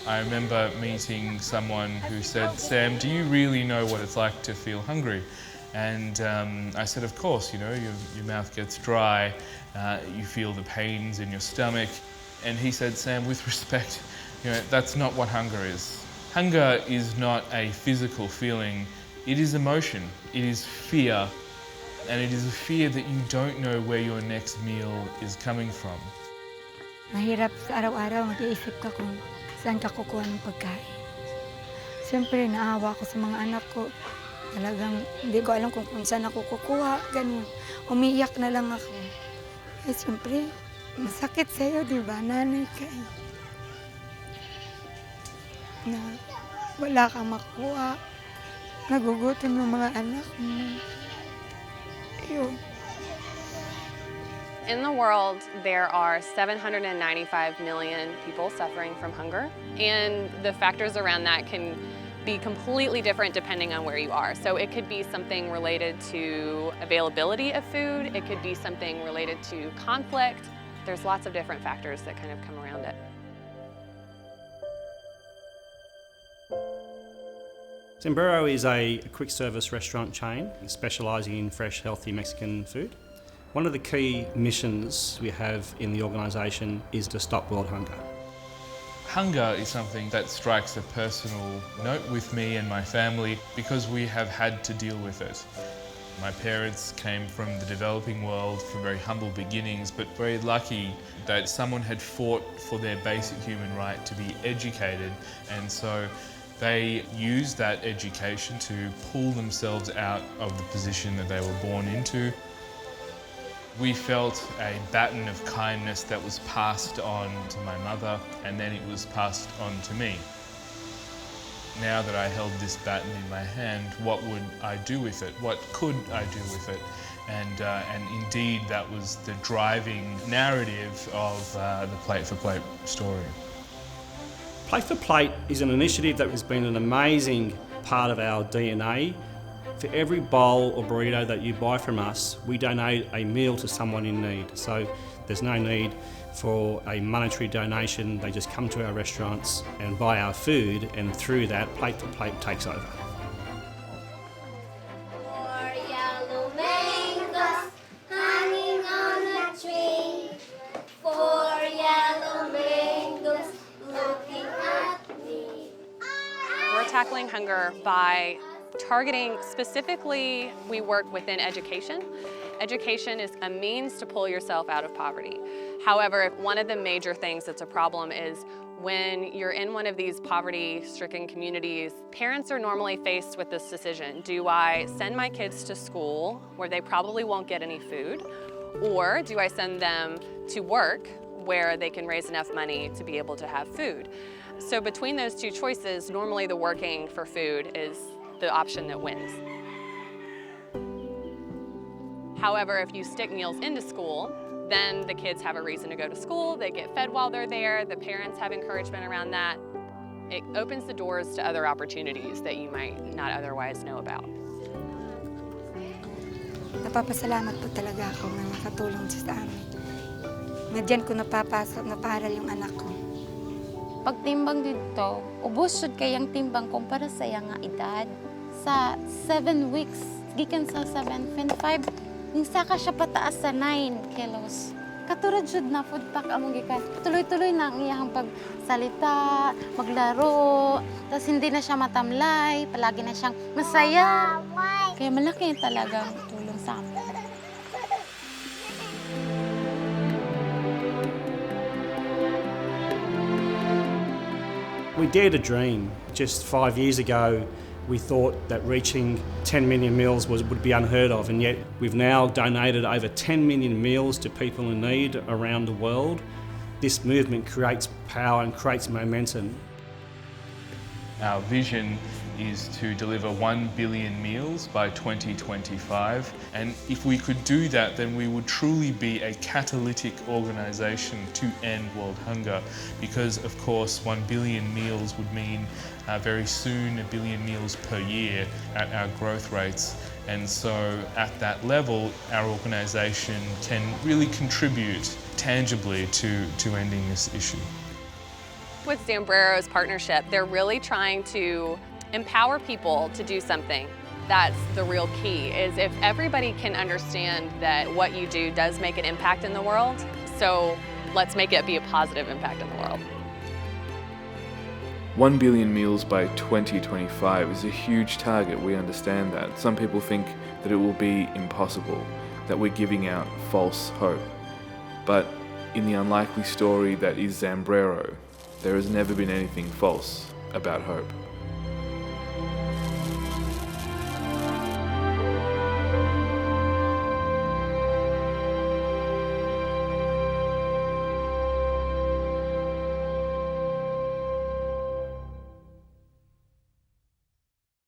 I remember meeting someone who said, "Sam, do you really know what it's like to feel hungry?" And I said, "Of course, you know, your mouth gets dry, you feel the pains in your stomach." And he said, "Sam, with respect, you know, that's not what hunger is. Hunger is not a physical feeling, it is emotion, it is fear, and it is a fear that you don't know where your next meal is coming from." Mahirap sa araw-araw mag-iisip ka kung saan ka kukuha ng pagkain. Siyempre naawa ako sa mga anak ko. Talagang hindi ko alam kung saan ako kukuha, ganun. Umiiyak na lang ako. Eh siyempre, masakit sa'yo, di ba? Nanay ka eh. Na wala kang makuha. Nagugutom yung mga anak mo. Ayun. In the world, there are 795 million people suffering from hunger, and the factors around that can be completely different depending on where you are. So it could be something related to availability of food, it could be something related to conflict. There's lots of different factors that kind of come around it. Zambrero is a quick service restaurant chain specialising in fresh, healthy Mexican food. One of the key missions we have in the organisation is to stop world hunger. Hunger is something that strikes a personal note with me and my family because we have had to deal with it. My parents came from the developing world from very humble beginnings, but very lucky that someone had fought for their basic human right to be educated, and so they used that education to pull themselves out of the position that they were born into. We felt a baton of kindness that was passed on to my mother, and then it was passed on to me. Now that I held this baton in my hand, what would I do with it? What could I do with it? And indeed, that was the driving narrative of the Plate for Plate story. Plate for Plate is an initiative that has been an amazing part of our DNA. For every bowl or burrito that you buy from us, we donate a meal to someone in need. So there's no need for a monetary donation. They just come to our restaurants and buy our food, and through that, Plate for Plate takes over. 4 yellow mangoes hanging on a tree. 4 yellow mangoes looking at me. We're tackling hunger by targeting, specifically, we work within education. Education is a means to pull yourself out of poverty. However, one of the major things that's a problem is when you're in one of these poverty-stricken communities, parents are normally faced with this decision. Do I send my kids to school where they probably won't get any food? Or do I send them to work where they can raise enough money to be able to have food? So between those two choices, normally the working for food is the option that wins. However, if you stick meals into school, then the kids have a reason to go to school, they get fed while they're there, the parents have encouragement around that. It opens the doors to other opportunities that you might not otherwise know about. Napapasalamat po talaga ako na nakatulong siya sa amin. Na diyan ko naparal yung anak ko. Pagtimbang dito, ubos jud kayang timbang kumpara sa nga edad. Sa 7 weeks, gikan sa 7.5, ning saka siya pataas sa 9 kilos. Katurad jud na food pack among gikan. Tuloy-tuloy na ang iyang pagsalita, maglaro, tapos hindi na siya matamlay, palagi na siyang masaya. Kaya malaki talagang tulong sa amin. We dared a dream. Just 5 years ago, we thought that reaching 10 million meals would be unheard of, and yet we've now donated over 10 million meals to people in need around the world. This movement creates power and creates momentum. Our vision is to deliver 1 billion meals by 2025, and if we could do that, then we would truly be a catalytic organisation to end world hunger, because of course 1 billion meals would mean very soon 1 billion meals per year at our growth rates, and so at that level our organisation can really contribute tangibly to ending this issue. With Zambrero's partnership, they're really trying to empower people to do something. That's the real key, is if everybody can understand that what you do does make an impact in the world, so let's make it be a positive impact in the world. 1 billion meals by 2025 is a huge target, we understand that. Some people think that it will be impossible, that we're giving out false hope. But in the unlikely story that is Zambrero, there has never been anything false about hope.